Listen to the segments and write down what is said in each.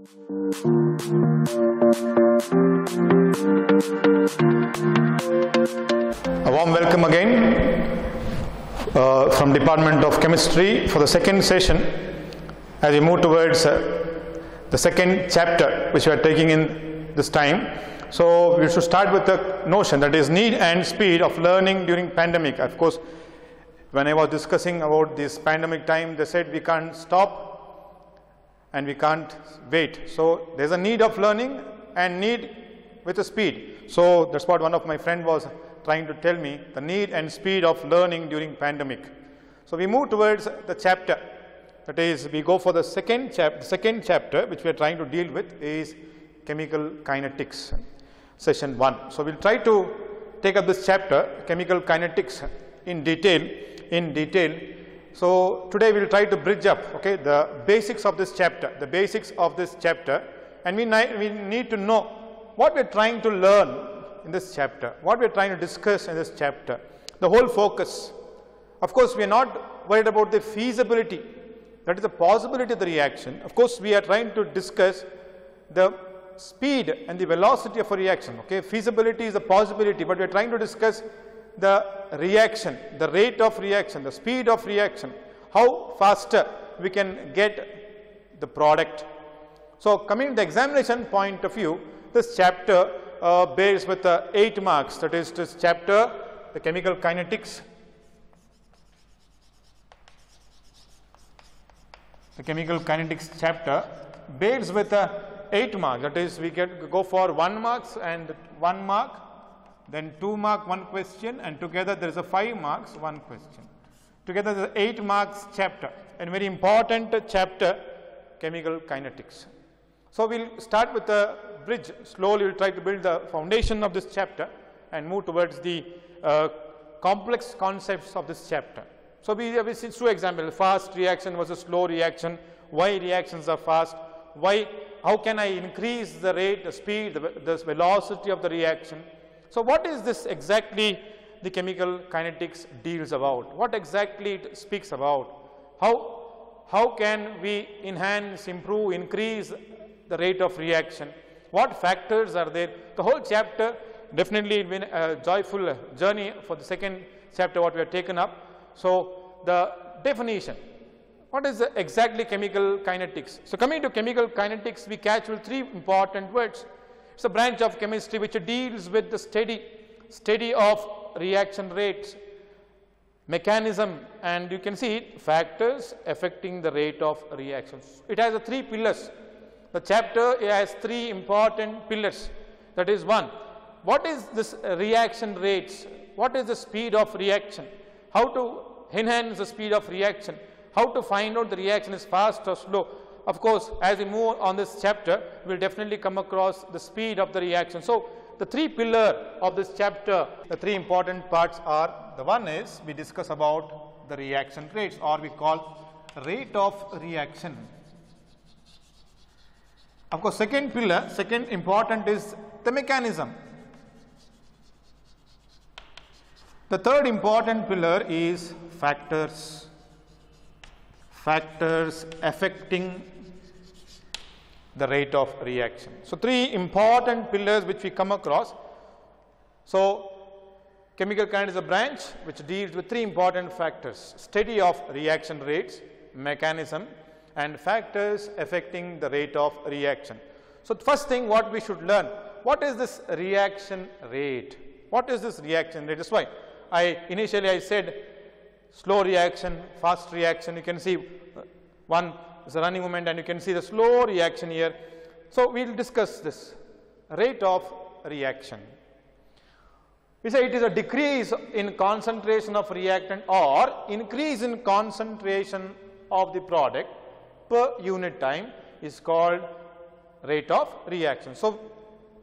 A warm welcome again from Department of Chemistry for the second session as we move towards the second chapter which we are taking in this time. So we should start with the notion that is need and speed of learning during pandemic. Of course, when I was discussing about this pandemic time, they said we can't stop and we can't wait. So there's a need of learning and need with the speed. So that's what one of my friend was trying to tell me, the need and speed of learning during pandemic. So we move towards the chapter, that is we go for the second chapter which we are trying to deal with is chemical kinetics, session 1. So we'll try to take up this chapter, chemical kinetics, in detail. So today we'll try to bridge up, okay, the basics of this chapter, and we need to know what we're trying to learn in this chapter, what we're trying to discuss in this chapter, the whole focus. Of course, we are not worried about the feasibility, that is the possibility of the reaction. Of course, we are trying to discuss the speed and the velocity of a reaction. Okay, feasibility is the possibility, but we are trying to discuss the reaction, the rate of reaction, the speed of reaction, how faster we can get the product. So coming to the examination point of view, this chapter bears with 8 marks, that is this chapter, the chemical kinetics. The chemical kinetics chapter bears with 8 marks, that is we can go for 1 marks and 1 mark, then 2 mark 1 question, and together there is a 5 marks 1 question. Together there is 8 marks chapter, and very important chapter, chemical kinetics. So we'll start with the bridge. Slowly we'll try to build the foundation of this chapter and move towards the complex concepts of this chapter. So we have seen 2 examples, fast reaction versus slow reaction, why reactions are fast, how can I increase the rate, the speed, the velocity of the reaction. So what is this exactly the chemical kinetics deals about? What exactly it speaks about? How can we enhance, improve, increase the rate of reaction? What factors are there? The whole chapter definitely will be a joyful journey for the second chapter what we have taken up. So the definition, what is exactly chemical kinetics? So coming to chemical kinetics, we catch with 3 important words. It's a branch of chemistry which deals with the study of reaction rates, mechanism, and you can see it, factors affecting the rate of reactions. It has 3 pillars. The chapter has 3 important pillars. That is 1, what is this reaction rates? What is the speed of reaction? How to enhance the speed of reaction? How to find out the reaction is fast or slow? Of course, as we move on this chapter, we will definitely come across the speed of the reaction. So the 3 pillars of this chapter, the 3 important parts are, the one is we discuss about the reaction rates, or we call rate of reaction. Of course, second pillar, second important is the mechanism. The third important pillar is factors affecting the rate of reaction. So 3 important pillars which we come across. So chemical kinetics is a branch which deals with 3 important factors: study of reaction rates, mechanism, and factors affecting the rate of reaction. So first thing what we should learn, what is this reaction rate? What is this reaction rate? That's why initially I said slow reaction, fast reaction. You can see one is a running moment and you can see the slow reaction here. So we will discuss this rate of reaction. We say it is a decrease in concentration of reactant or increase in concentration of the product per unit time is called rate of reaction. So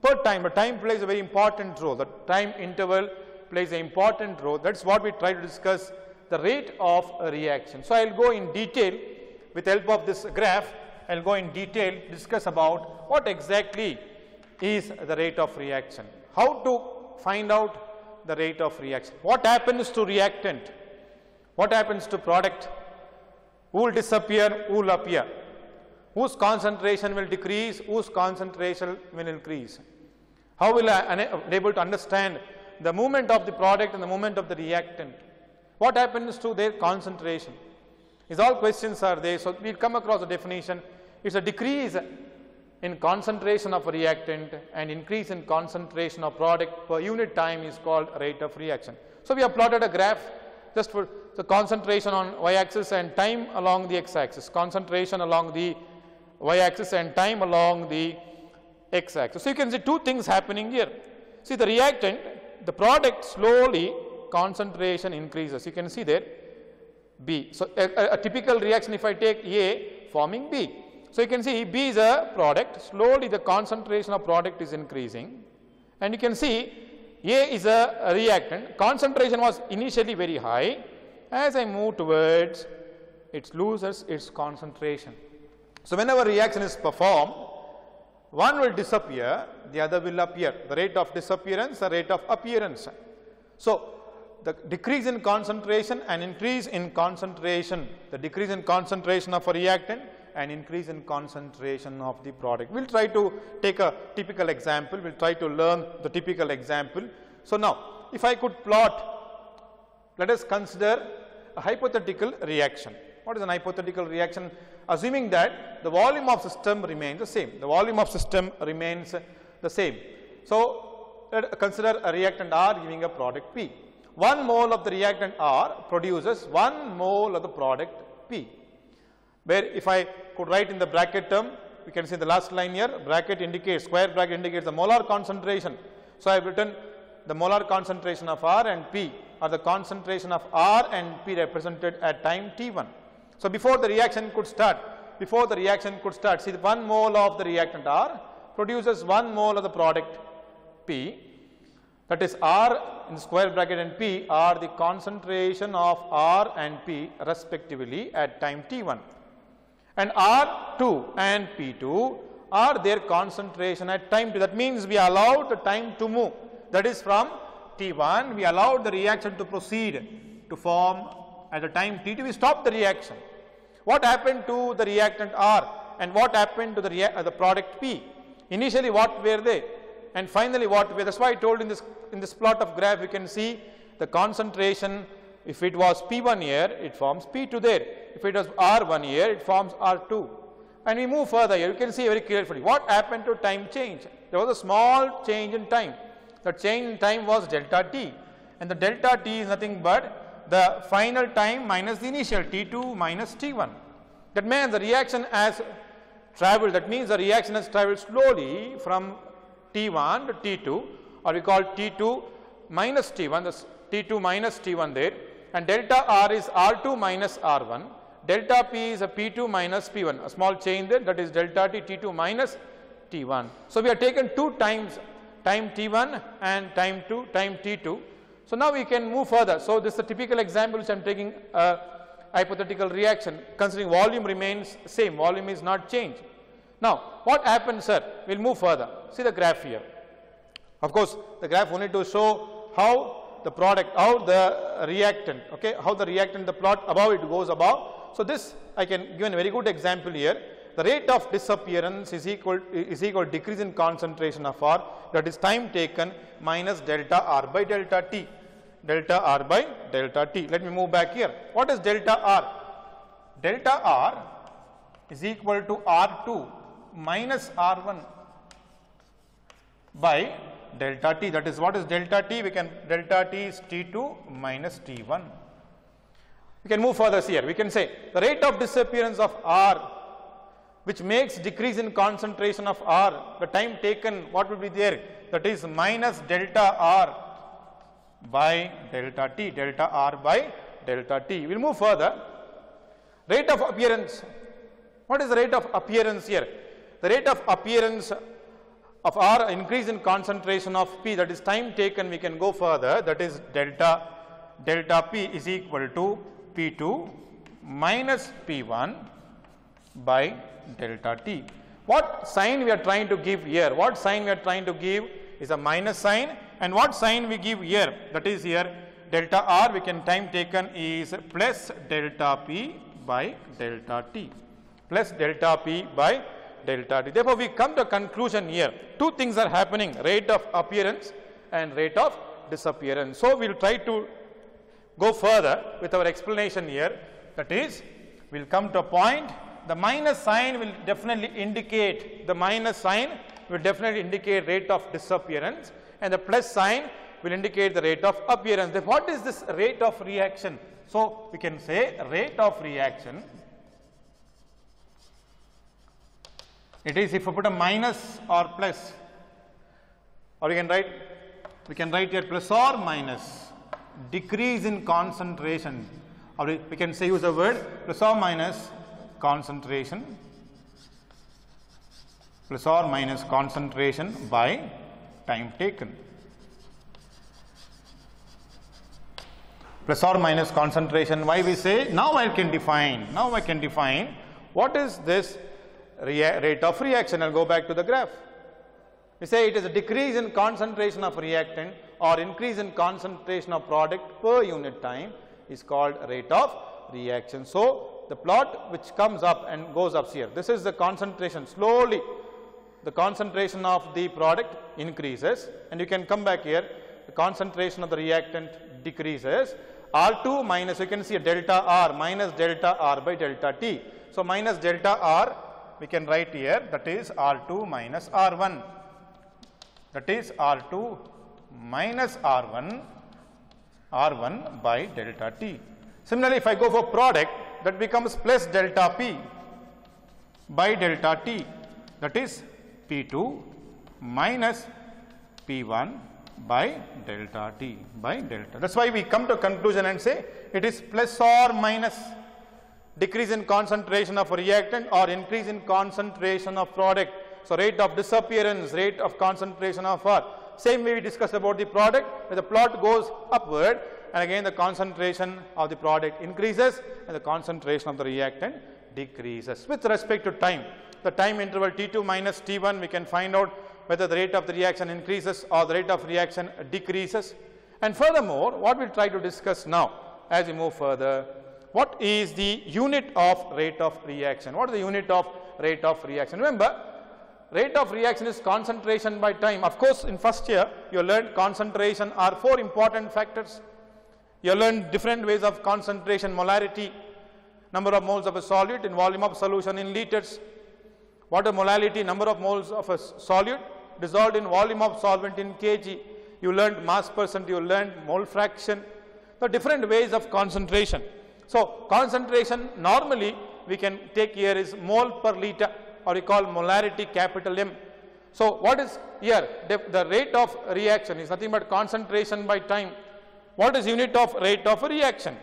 per time, but time plays a very important role. The time interval plays an important role. That's what we try to discuss, the rate of a reaction. So I'll go in detail with the help of this graph. I'll go in detail discuss about what exactly is the rate of reaction, how to find out the rate of reaction, what happens to reactant, what happens to product, who will disappear, who will appear. Whose concentration will decrease, whose concentration will increase? How will I be able to understand the movement of the product and the movement of the reactant? What happens to their concentration? These all questions are there. So we'll come across a definition. It's a decrease in concentration of a reactant and increase in concentration of product per unit time is called rate of reaction. So we have plotted a graph just for the concentration on y-axis and time along the x-axis, concentration along the y-axis and time along the x-axis. So you can see two things happening here. See the reactant, the product slowly concentration increases. You can see there B. So a typical reaction, if I take A forming B. So you can see B is a product, slowly the concentration of product is increasing, and you can see A is a reactant, concentration was initially very high, as I move towards it loses its concentration. So whenever reaction is performed, one will disappear, the other will appear, the rate of disappearance, the rate of appearance. So the decrease in concentration and increase in concentration, the decrease in concentration of a reactant and increase in concentration of the product. We'll try to take a typical example, we'll try to learn the typical example. So now, if I could plot, let us consider a hypothetical reaction. What is an hypothetical reaction? Assuming that the volume of system remains the same, the volume of system remains the same. So let us consider a reactant R giving a product P. 1 mole of the reactant R produces 1 mole of the product P. Where if I could write in the bracket term, we can see the last line here, bracket indicates, square bracket indicates the molar concentration. So I have written the molar concentration of R and P, or the concentration of R and P represented at time T1. So before the reaction could start, see the 1 mole of the reactant R produces 1 mole of the product P. That is R in the square bracket and P are the concentration of R and P respectively at time T1. And R2 and P2 are their concentration at time T. That means we allowed the time to move. That is from T1, we allowed the reaction to proceed to form at the time T2, we stopped the reaction. What happened to the reactant R and what happened to the product P? Initially what were they? And finally what were, that's why I told in this plot of graph you can see the concentration. If it was P1 here, it forms P2 there. If it was R1 here, it forms R2. And we move further here, you can see very carefully what happened to time change. There was a small change in time. The change in time was delta T, and the delta T is nothing but the final time minus the initial T2 minus T1. That means the reaction has traveled, that means the reaction has traveled slowly from T1 to T2, or we call T2 minus T1, the T2 minus T1 there, and delta R is R2 minus R1, delta P is a P2 minus P1, a small change there, that is delta T, T2 minus T1. So we have taken two times, time T1 and time T2. So now we can move further. So this is a typical example which I am taking a hypothetical reaction considering volume remains same, volume is not changed. Now what happens, sir? We will move further. See the graph here. Of course the graph only to show how the product, how the reactant, okay, how the reactant, the plot above it goes above. So this I can give a very good example here. The rate of disappearance is equal to decrease in concentration of R, that is time taken minus delta R by delta T. Delta R by delta T. Let me move back here. What is delta R? Delta R is equal to R2 minus R1 by delta T. That is, what is delta T? Delta T is T2 minus T1. We can move further here. We can say the rate of disappearance of R, which makes decrease in concentration of R, the time taken, what will be there? That is minus delta R by delta T, delta R by delta T. We will move further. Rate of appearance. What is the rate of appearance here? The rate of appearance of R, increase in concentration of P, that is time taken, we can go further, that is delta P is equal to P2 minus P1 by delta T. What sign we are trying to give here? What sign we are trying to give is a minus sign, and what sign we give here? That is here delta R, we can time taken is plus delta P by delta T. plus delta P by delta T. Therefore, we come to a conclusion here. Two things are happening, rate of appearance and rate of disappearance. So, we will try to go further with our explanation here. That is, we will come to a point, the minus sign will definitely indicate, rate of disappearance, and the plus sign will indicate the rate of appearance. Then what is this rate of reaction? So, we can say rate of reaction, it is if I put a minus or plus, or we can write here plus or minus, decrease in concentration, or we can say use the word plus or minus concentration, by time taken. Plus or minus concentration, why we say, now I can define what is this rate of reaction. I will go back to the graph. We say it is a decrease in concentration of reactant or increase in concentration of product per unit time is called rate of reaction. So, the plot which comes up and goes up here, this is the concentration. Slowly the concentration of the product increases, and you can come back here, the concentration of the reactant decreases. R2 minus, you can see a delta R minus delta R by delta T. So, minus delta R we can write here, that is R2 minus R1, that is R2 minus R1 by delta T. Similarly, if I go for product, that becomes plus delta P by delta T, that is P2 minus P1 by delta T by delta. That is why we come to a conclusion and say it is plus or minus decrease in concentration of a reactant or increase in concentration of product. So, rate of disappearance, rate of concentration of R. Same way we discussed about the product, where the plot goes upward, and again the concentration of the product increases and the concentration of the reactant decreases. With respect to time, the time interval T2 minus T1, we can find out whether the rate of the reaction increases or the rate of reaction decreases. And furthermore, what we will try to discuss now as we move further, what is the unit of rate of reaction? What is the unit of rate of reaction? Remember, rate of reaction is concentration by time. Of course, in first year you learned concentration are 4 important factors. You learned different ways of concentration: molarity, number of moles of a solute in volume of solution in liters; water molality, number of moles of a solute dissolved in volume of solvent in kg. You learned mass percent, you learned mole fraction, the different ways of concentration. So, concentration normally we can take here is mole per liter, or we call molarity capital M. So, what is here? The rate of reaction is nothing but concentration by time. What is unit of rate of reaction?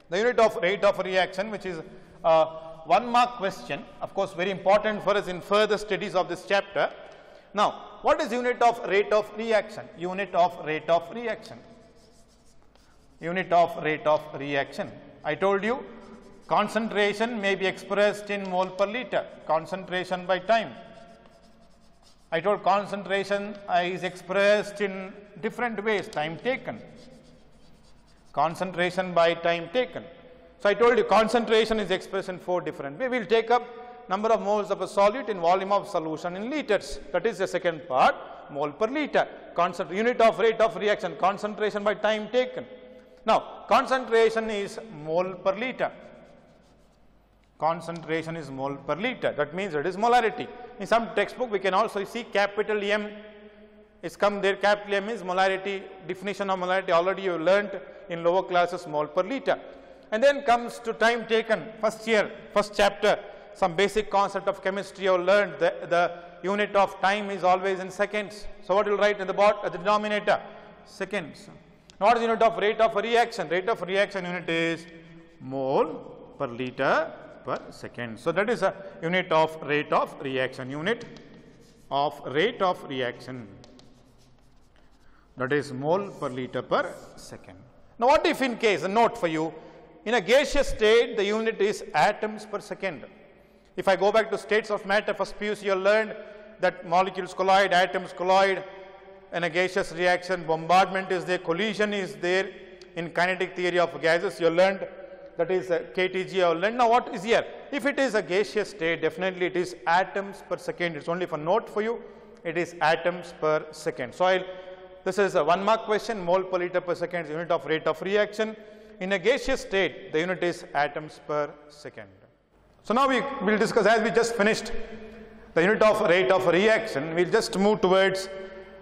The unit of rate of reaction, which is 1 mark question, of course very important for us in further studies of this chapter. Now, what is unit of rate of reaction? Unit of rate of reaction. Unit of rate of reaction. I told you concentration may be expressed in mole per liter, concentration by time. I told concentration is expressed in different ways, time taken, concentration by time taken. So, I told you concentration is expressed in 4 different ways. We will take up number of moles of a solute in volume of solution in liters, that is the second part, mole per liter. Unit of rate of reaction, concentration by time taken. Now, concentration is mole per liter. Concentration is mole per liter, that means it is molarity. In some textbook we can also see capital M is come there, capital M is molarity, definition of molarity already you learnt in lower classes, mole per liter. And then comes to time taken, first year, first chapter, some basic concept of chemistry you learned, the unit of time is always in seconds. So, what you will write at the bottom, at the denominator? Seconds. Now, what is the unit of rate of reaction? Rate of reaction unit is mole per liter per second. So, that is a unit of rate of reaction, unit of rate of reaction, that is mole per liter per second. Now, what if in case, a note for you, in a gaseous state the unit is atoms per second. If I go back to states of matter, first PUC you learned that molecules collide, atoms collide in a gaseous reaction, bombardment is there, collision is there. In kinetic theory of gases you learned that is kTg or length. Now what is here? If it is a gaseous state, definitely it is atoms per second. It's only for note for you. It is atoms per second. So this is a 1 mark question. Mole per liter per second is unit of rate of reaction. In a gaseous state, the unit is atoms per second. So now we will discuss, as we just finished the unit of rate of reaction, we'll just move towards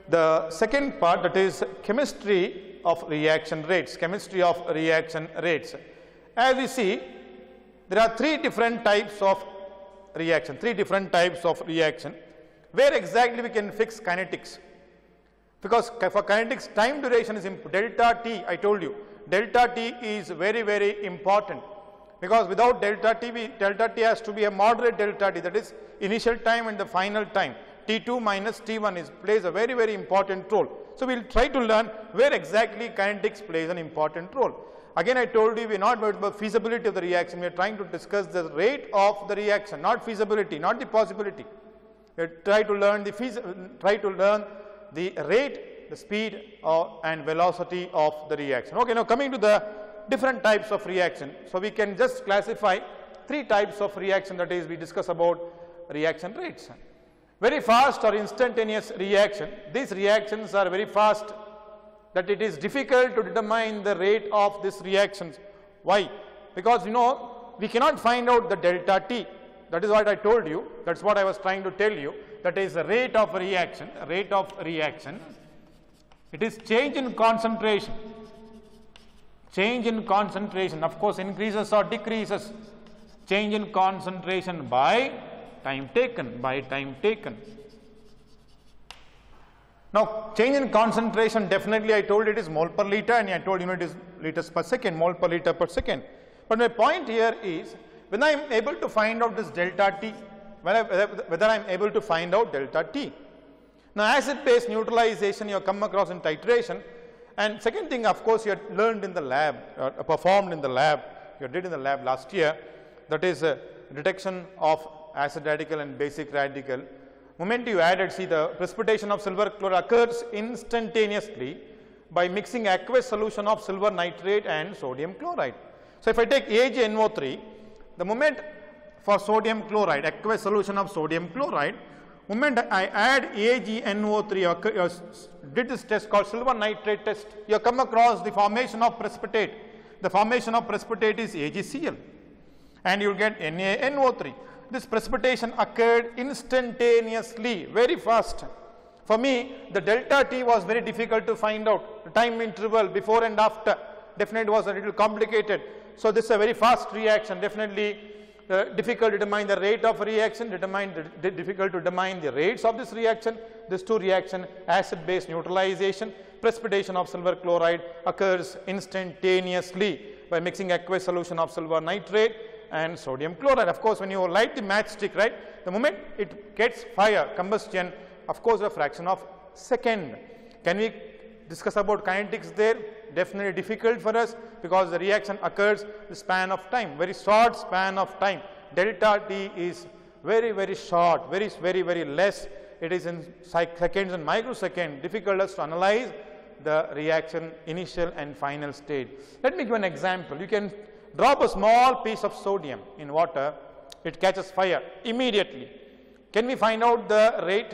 the second part, that is chemistry of reaction rates. Chemistry of reaction rates. As we see, there are three different types of reaction. Where exactly we can fix kinetics? Because for kinetics, time duration is important. Delta T, I told you, delta T is very, very important. Because without delta T has to be a moderate delta T, that is initial time and the final time. T2 minus T1 plays a very, very important role. So we will try to learn where exactly kinetics plays an important role. Again, I told you we are not about the feasibility of the reaction. We are trying to discuss the rate of the reaction, not feasibility, not the possibility. We try to learn the rate, the speed and velocity of the reaction. Okay, now coming to the different types of reaction. So we can just classify three types of reaction, that is we discuss about reaction rates. Very fast or instantaneous reaction. These reactions are very fast that it is difficult to determine the rate of these reactions. Why? Because we cannot find out the delta T. That is what I told you. That's what I was trying to tell you. That is the rate of reaction. It is change in concentration. Change in concentration, of course, increases or decreases. Change in concentration by time taken. Now, change in concentration, definitely I told it is mole per liter, and I told unit is liters per second, mole per liter per second. But my point here is, when I am able to find out this delta T, whether I am able to find out delta T. Now, acid-base neutralization you have come across in titration, and second thing, of course, you had learned in the lab, performed in the lab, you did in the lab last year, that is detection of acid radical and basic radical. Moment you added, see, the precipitation of silver chloride occurs instantaneously by mixing aqueous solution of silver nitrate and sodium chloride. So if I take AgNO3, the moment for sodium chloride, aqueous solution of sodium chloride, moment I add AgNO3, did this test called silver nitrate test, you come across the formation of precipitate. The formation of precipitate is AgCl, and you will get NaNO3. This precipitation occurred instantaneously, very fast. For me, the delta T was very difficult to find out. The time interval before and after definitely was a little complicated. So this is a very fast reaction. Definitely difficult to determine the rate of reaction, difficult to determine the rates of this reaction. These two reaction, acid-base neutralization, precipitation of silver chloride occurs instantaneously by mixing aqueous solution of silver nitrate and sodium chloride. Of course, when you light the matchstick, right, the moment it gets fire, combustion, of course, a fraction of second. Can we discuss about kinetics there? Definitely difficult for us, because the reaction occurs the span of time, very short span of time. Delta T is very, very short, very less. It is in seconds and microseconds. Difficult us to analyze the reaction initial and final stage. Let me give an example. You can drop a small piece of sodium in water, it catches fire immediately. Can we find out the rate?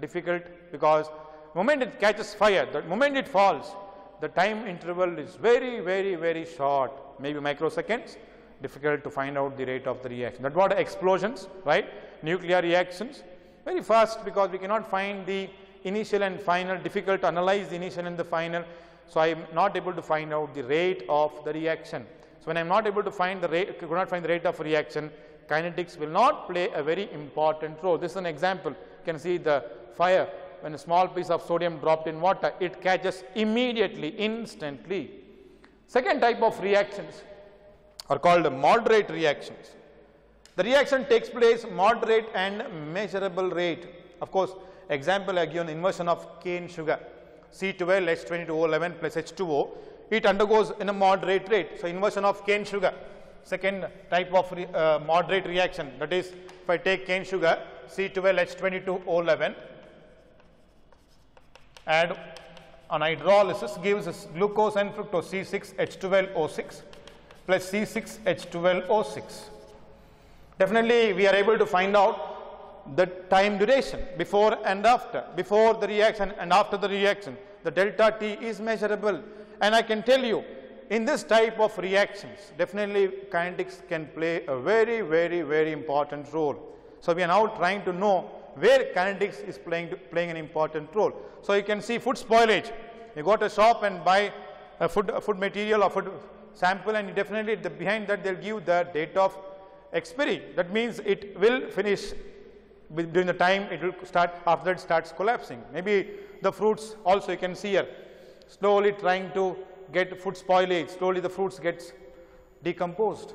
Difficult, because the moment it catches fire, the moment it falls, the time interval is very short, maybe microseconds. Difficult to find out the rate of the reaction. That's what explosions, right? Nuclear reactions, very fast, because we cannot find the initial and final. Difficult to analyze the initial and the final. So I am not able to find out the rate of the reaction. So when I am not able to find the rate, could not find the rate of reaction, kinetics will not play a very important role. This is an example. You can see the fire. When a small piece of sodium dropped in water, it catches immediately, instantly. Second type of reactions are called moderate reactions. The reaction takes place moderate and measurable rate. Of course, example I give an inversion of cane sugar, C12H22O11 plus H2O. It undergoes in a moderate rate. So inversion of cane sugar, second type of moderate reaction. That is, if I take cane sugar, C12H22O11, add on hydrolysis, gives us glucose and fructose, C6H12O6. plus C6H12O6. Definitely we are able to find out the time duration before and after, before the reaction and after the reaction. The delta T is measurable, and I can tell you in this type of reactions, definitely kinetics can play a very important role. So we are now trying to know where kinetics is playing an important role. So you can see food spoilage. You go to a shop and buy a food material or food sample, and definitely behind that they'll give the date of expiry. That means it will finish during the time it will start, after that it starts collapsing. Maybe the fruits also you can see here, slowly trying to get food spoilage, slowly the fruits gets decomposed.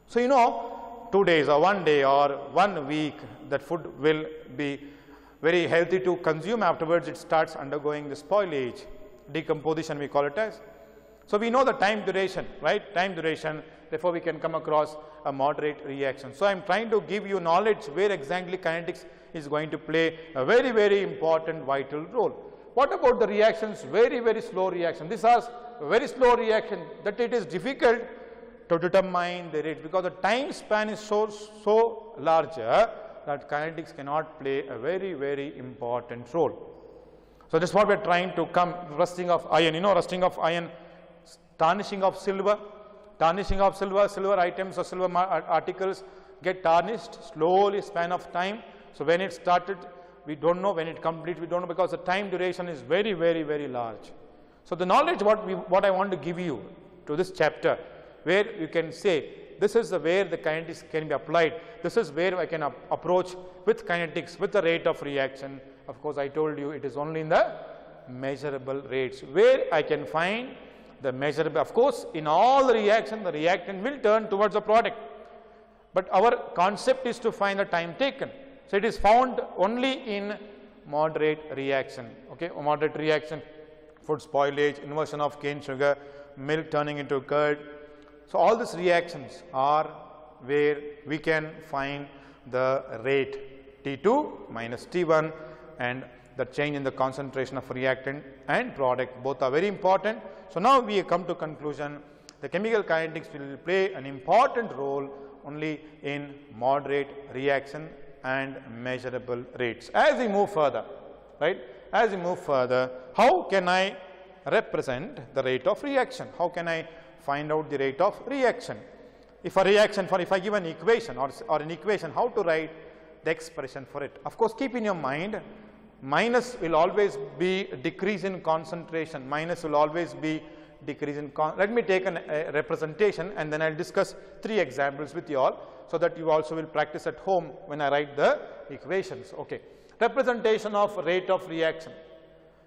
So you know, 2 days or 1 day or 1 week, that food will be very healthy to consume. Afterwards it starts undergoing the spoilage, decomposition we call it as. So we know the time duration, right? Time duration, therefore we can come across a moderate reaction. So I am trying to give you knowledge where exactly kinetics is going to play a very important vital role. What about the reactions? Very slow reaction. These are very slow reaction that it is difficult to determine the rate because the time span is so larger that kinetics cannot play a very important role. So this is what we are trying to come. Rusting of iron, you know, rusting of iron, tarnishing of silver. Tarnishing of silver items or silver articles get tarnished slowly span of time. So when it started, we don't know. When it completes, we don't know, because the time duration is very large. So the knowledge what I want to give you to this chapter, where you can say this is where the kinetics can be applied. This is where I can approach with kinetics, with the rate of reaction. Of course, I told you it is only in the measurable rates where I can find the measurable. Of course, in all the reaction, the reactant will turn towards the product. But our concept is to find the time taken. So it is found only in moderate reaction. Okay, moderate reaction, food spoilage, inversion of cane sugar, milk turning into curd. So all these reactions are where we can find the rate T2 minus T1, and the change in the concentration of reactant and product, both are very important. So now we come to conclusion, the chemical kinetics will play an important role only in moderate reaction and measurable rates. As we move further, right, as we move further, how can I represent the rate of reaction? How can I find out the rate of reaction? If a reaction, if I give an equation or an equation, how to write the expression for it? Of course, keep in your mind, minus will always be decrease in concentration. Minus will always be decrease in let me take a representation, and then I'll discuss 3 examples with you all, so that you also will practice at home when I write the equations. Okay. Representation of rate of reaction.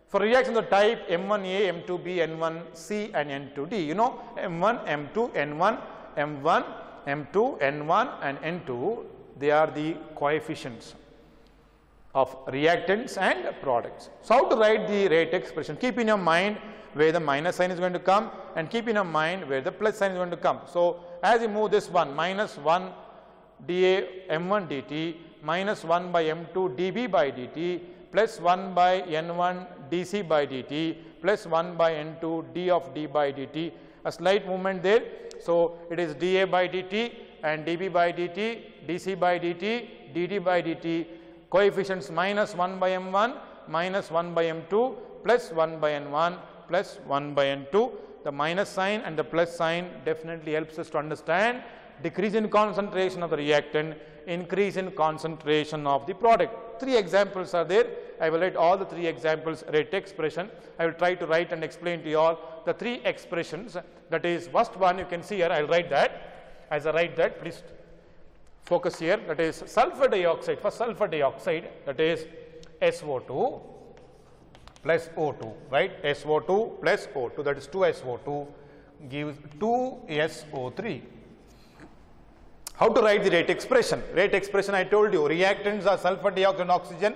For reactions of type M1A, M2B, N1C and N2D, you know, M1, M2, N1, M1, M2, N1 and N2, they are the coefficients of reactants and products. So how to write the rate expression? Keep in your mind where the minus sign is going to come, and keep in your mind where the plus sign is going to come. So as you move this one, minus 1 dA M1 dt minus 1 by M2 dB by dt plus 1 by N1 dC by dt plus 1 by N2 d of d by dt, a slight movement there. So it is dA by dt and dB by dt, dC by dt, dd by dt, coefficients minus 1 by M1 minus 1 by M2 plus 1 by N1 plus 1 by N2. The minus sign and the plus sign definitely helps us to understand decrease in concentration of the reactant, increase in concentration of the product. 3 examples are there. I will write all the 3 examples rate expression. I will try to write and explain to you all the 3 expressions. That is, first one you can see here, I will write that. As I write that, please focus here. That is sulfur dioxide. For sulfur dioxide, that is SO2 plus O2, right? SO2 plus O2, that is 2SO2 gives 2SO3. How to write the rate expression? Rate expression, I told you, reactants are sulfur dioxide and oxygen,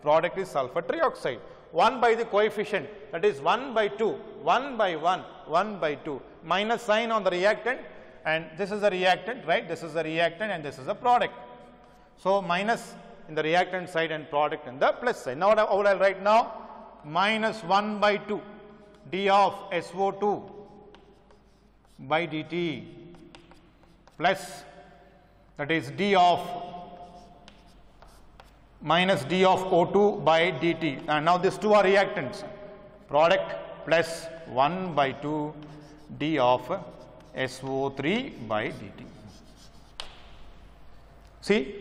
product is sulfur trioxide. 1 by the coefficient, that is 1 by 2, 1 by 1, 1 by 2, minus sign on the reactant, and this is a reactant, right? This is a reactant and this is a product. So minus in the reactant side and product in the plus side. Now what I will write now? Minus 1 by 2 d of SO2 by dt plus, that is d of minus d of O2 by dt. And now these two are reactants. Product plus 1 by 2 d of SO3 by dt. See,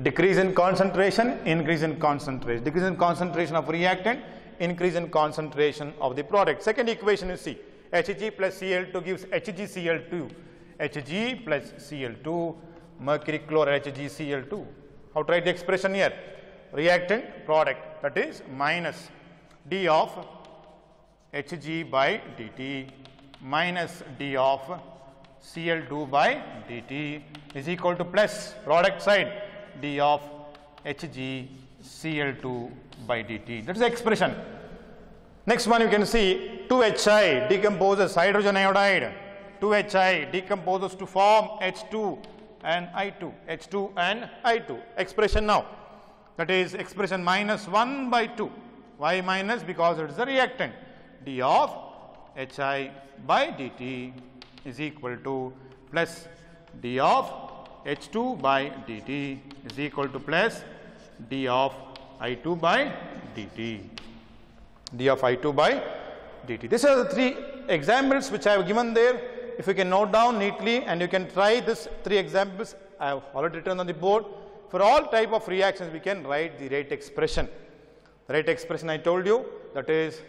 decrease in concentration, increase in concentration. Decrease in concentration of reactant, increase in concentration of the product. Second equation you see, Hg plus Cl2 gives HgCl2. Hg plus Cl2, mercury chloride HgCl2. How to write the expression here? Reactant product, that is minus d of Hg by dt minus d of Cl2 by dt is equal to plus product side d of HgCl2 by dt. That is the expression. Next one you can see 2Hi decomposes hydrogen iodide. 2Hi decomposes to form H2 and I2. H2 and I2. Expression now. That is expression minus 1 by 2. Why minus? Because it is a reactant. D of Hi by dt is equal to plus d of H2 by dt is equal to plus d of I2 by dt. D of I2 by dt. These are the three examples which I have given there. If you can note down neatly and you can try this three examples, I have already written on the board. For all type of reactions, we can write the rate expression. The rate expression I told you, that is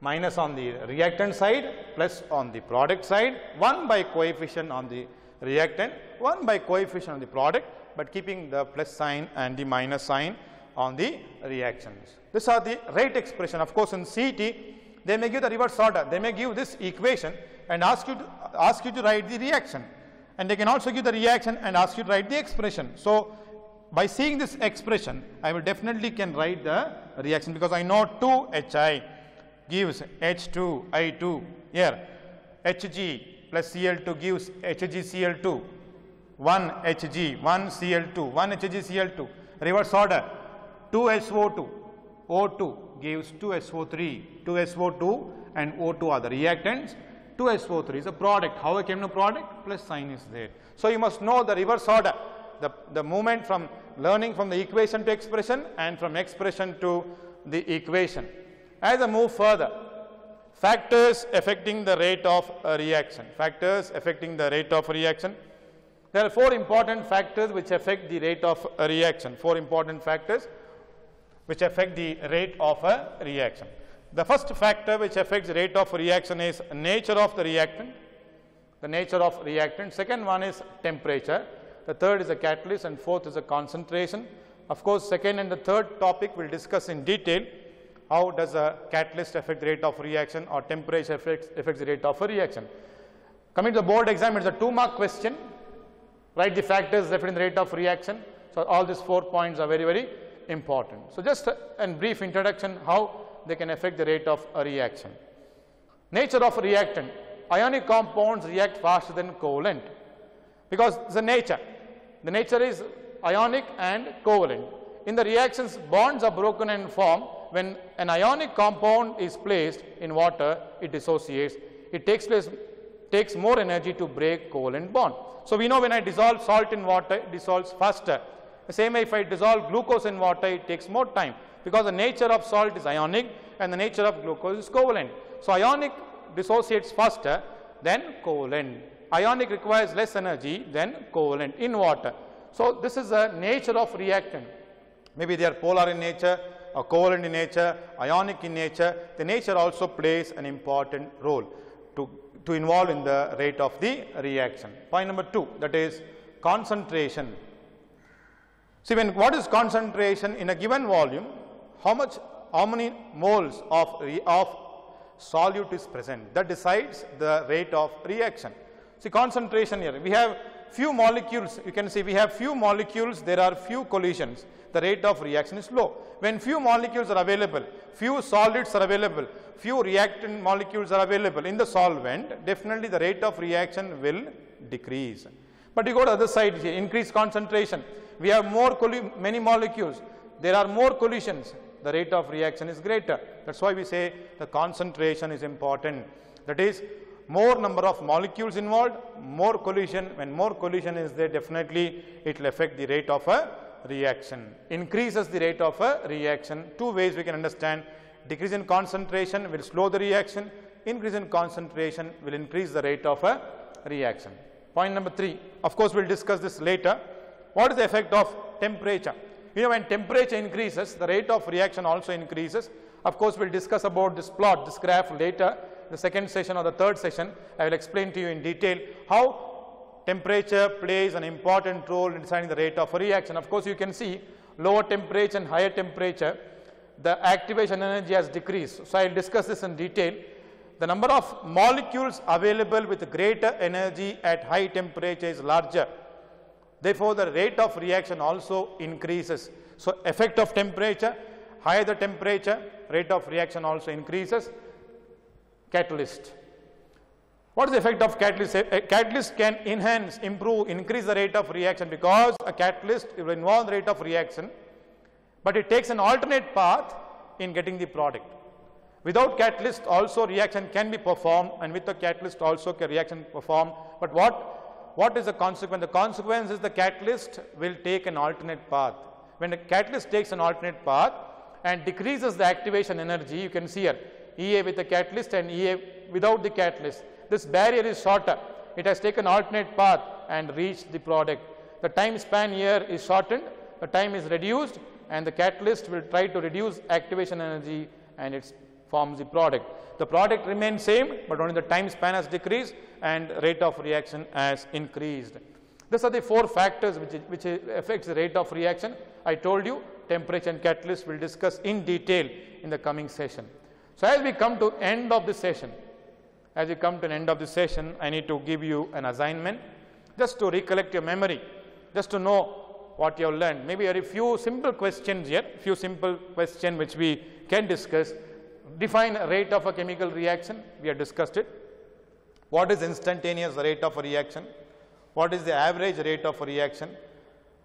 minus on the reactant side plus on the product side, 1 by coefficient on the reactant, 1 by coefficient on the product, but keeping the plus sign and the minus sign on the reactions. These are the rate expression. Of course, in CET, they may give the reverse order. They may give this equation and ask you to write the reaction. And they can also give the reaction and ask you to write the expression. So, by seeing this expression, I will definitely can write the reaction because I know 2Hi gives H2I2 here. Hg plus Cl2 gives HgCl2. 1 Hg, 1 Cl2, 1 HgCl2. Reverse order. 2SO2. O2 gives 2SO3. 2SO2 and O2 are the reactants. 2SO3 is a product. How I came to product? Plus sign is there. So, you must know the reverse order. The movement from learning from the equation to expression and from expression to the equation. As I move further, factors affecting the rate of a reaction. Factors affecting the rate of a reaction. There are 4 important factors which affect the rate of a reaction. 4 important factors which affect the rate of a reaction. The first factor which affects the rate of a reaction is nature of the reactant. The nature of reactant. Second one is temperature. The third is a catalyst and fourth is a concentration. Of course, second and the third topic we will discuss in detail. How does a catalyst affect the rate of reaction or temperature affects the rate of a reaction. Coming to the board exam, it is a 2-mark question. Write the factors affecting the rate of reaction. So, all these 4 points are very, very important. So, just a brief introduction how they can affect the rate of a reaction. Nature of a reactant. Ionic compounds react faster than covalent because the nature. The nature is ionic and covalent. In the reactions, bonds are broken and form. When an ionic compound is placed in water, it dissociates. It takes more energy to break covalent bond. So, we know when I dissolve salt in water, it dissolves faster. The same way if I dissolve glucose in water, it takes more time because the nature of salt is ionic and the nature of glucose is covalent. So, ionic dissociates faster than covalent. Ionic requires less energy than covalent in water. So, this is the nature of reactant. Maybe they are polar in nature or covalent in nature, ionic in nature. The nature also plays an important role to involve in the rate of the reaction. Point number 2, that is concentration. See, what is concentration in a given volume? How many moles of solute is present? That decides the rate of reaction. See, concentration here, we have few molecules, you can see we have few molecules, there are few collisions, the rate of reaction is low. When few molecules are available, few solids are available, few reactant molecules are available in the solvent, definitely the rate of reaction will decrease. But you go to the other side here, increased concentration, we have many molecules, there are more collisions, the rate of reaction is greater. That is why we say the concentration is important. That is, more number of molecules involved, more collision. When more collision is there, definitely it will affect the rate of a reaction. Increases the rate of a reaction. Two ways we can understand. Decrease in concentration will slow the reaction. Increase in concentration will increase the rate of a reaction. Point number 3. Of course, we'll discuss this later. What is the effect of temperature? You know, when temperature increases, the rate of reaction also increases. Of course, we'll discuss about this plot, this graph later. The second session or the third session, I will explain to you in detail how temperature plays an important role in deciding the rate of a reaction. Of course, you can see lower temperature and higher temperature, the activation energy has decreased. So, I will discuss this in detail. The number of molecules available with greater energy at high temperature is larger. Therefore, the rate of reaction also increases. So, effect of temperature, higher the temperature, rate of reaction also increases. Catalyst. What is the effect of catalyst? A catalyst can enhance, improve, increase the rate of reaction, because a catalyst will involve the rate of reaction, but it takes an alternate path in getting the product. Without catalyst also reaction can be performed, and with the catalyst also reaction performed. But what is the consequence? The consequence is the catalyst will take an alternate path. When the catalyst takes an alternate path and decreases the activation energy, you can see here EA with the catalyst and EA without the catalyst. This barrier is shorter. It has taken alternate path and reached the product. The time span here is shortened, the time is reduced, and the catalyst will try to reduce activation energy and it forms the product. The product remains same, but only the time span has decreased and rate of reaction has increased. These are the 4 factors which affects the rate of reaction. I told you temperature and catalyst will discuss in detail in the coming session. So, as we come to end of the session, I need to give you an assignment just to recollect your memory, just to know what you have learned. Maybe a few simple questions here, few simple questions which we can discuss. Define a rate of a chemical reaction, we have discussed it. What is instantaneous rate of a reaction? What is the average rate of a reaction?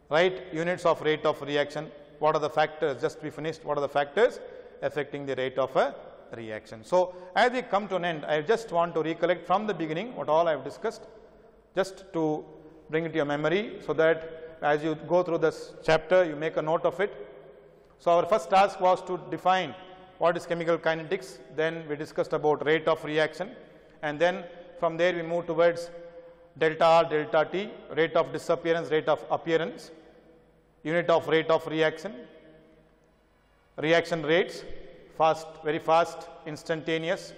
Write units of rate of reaction. What are the factors? Just we finished. What are the factors affecting the rate of a reaction? So, as we come to an end, I just want to recollect from the beginning what all I have discussed, just to bring it to your memory, so that as you go through this chapter, you make a note of it. So, our first task was to define what is chemical kinetics. Then we discussed about rate of reaction, and then from there we move towards delta R, delta T, rate of disappearance, rate of appearance, unit of rate of reaction, reaction rates, fast, very fast, instantaneous.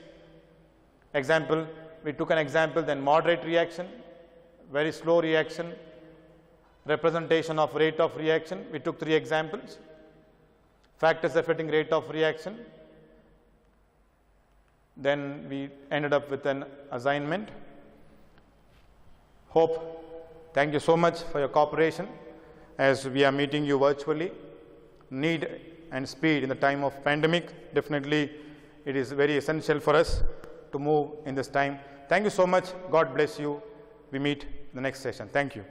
Example, we took an example, then moderate reaction, very slow reaction, representation of rate of reaction. We took 3 examples. Factors affecting rate of reaction. Then we ended up with an assignment. Thank you so much for your cooperation as we are meeting you virtually. Need and speed in the time of pandemic, definitely it is very essential for us to move in this time. Thank you so much. God bless you. We meet in the next session. Thank you.